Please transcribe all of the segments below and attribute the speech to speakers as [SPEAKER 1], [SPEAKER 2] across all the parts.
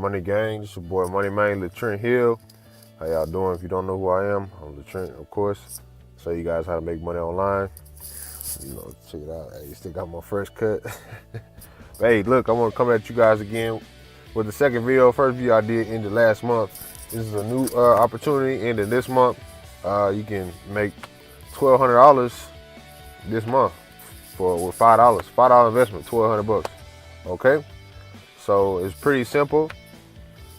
[SPEAKER 1] Money Gang. This is your boy MoneyGang, Letrent Hill. How y'all doing? If you don't know who I am, I'm Letrent, of course. Show you guys how to make money online. You know, check it out. Hey, still got my first cut. Hey, look, I'm gonna come at you guys again with the second video. First video I did ended last month. This is a new opportunity ending this month. You can make $1,200 this month with $5. $5 investment, 1,200 bucks. Okay, so it's pretty simple.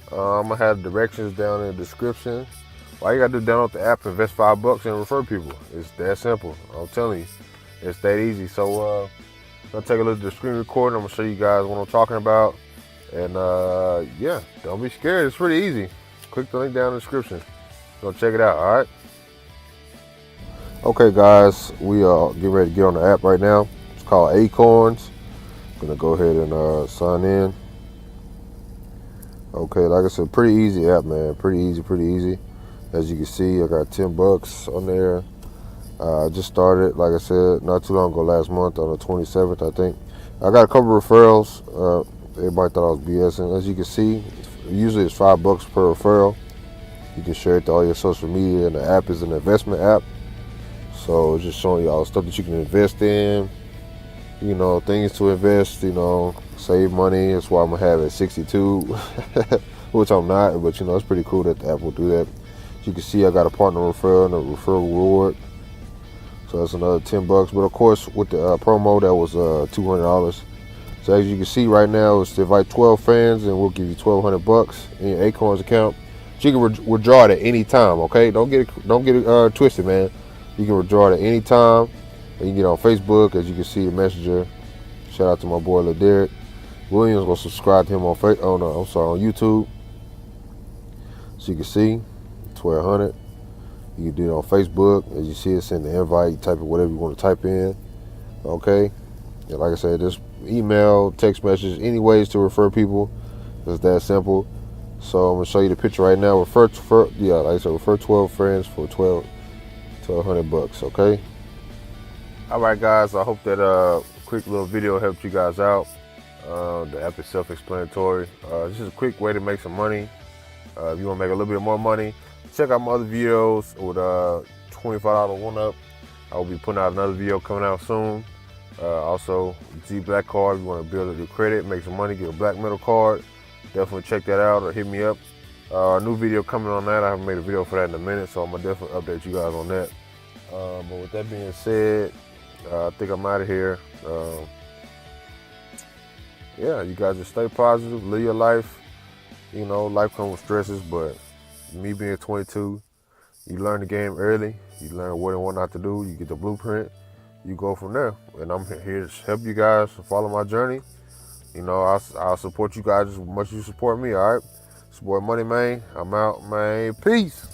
[SPEAKER 1] I'm gonna have directions down in the description. All you gotta do is download the app, invest $5 and refer people. It's that simple. I'm telling you, it's that easy. So I'm gonna take a look at the screen recording. I'm gonna show you guys what I'm talking about. And yeah, don't be scared. It's pretty easy. Click the link down in the description. Go check it out. All right. Okay, guys, we are getting ready to get on the app right now. It's called ACORNS. Gonna go ahead and sign in. Okay, like I said, pretty easy app, man. Pretty easy. As you can see, I got $10 on there. I just started, like I said, not too long ago, last month on the 27th, I think. I got a couple referrals. Everybody thought I was BSing. As you can see, usually it's $5 per referral. You can share it to all your social media, and the app is an investment app. So it's just showing you all the stuff that you can invest in. You know, things to invest, you know, save money. That's why I'm gonna have it 62, which I'm not, but you know, it's pretty cool that the app will do that. As you can see, I got a partner referral and a referral reward. So that's another $10. But of course, with the promo, that was $200. So as you can see right now, it's to invite 12 friends and we'll give you $1,200 in your ACORNS account. So you can withdraw it at any time, okay? Don't get it twisted, man. You can withdraw it at any time. You can get on Facebook, as you can see, the messenger. Shout out to my boy Derek Williams. Go subscribe to him on YouTube. So you can see 1,200. You can do it on Facebook. As you see, it send the invite. You type it whatever you want to type in. Okay. And like I said, just email, text message, any ways to refer people. It's that simple. So I'm gonna show you the picture right now. Refer 12 friends for $1,200. Okay. All right, guys, I hope that quick little video helped you guys out. The app is self-explanatory. This is a quick way to make some money. If you want to make a little bit more money, check out my other videos with $25 one-up. I will be putting out another video coming out soon. Also, G Black card, if you want to build your credit, make some money, get a black metal card, definitely check that out or hit me up. A new video coming on that. I haven't made a video for that in a minute, so I'm going to definitely update you guys on that. But with that being said, I think I'm out of here. Yeah, you guys just stay positive, live your life. You know, life comes with stresses, but me being 22, you learn the game early. You learn what and what not to do. You get the blueprint. You go from there. And I'm here to help you guys follow my journey. You know, I'll support you guys as much as you support me, all right? It's your boy MoneyGang. I'm out, man. Peace.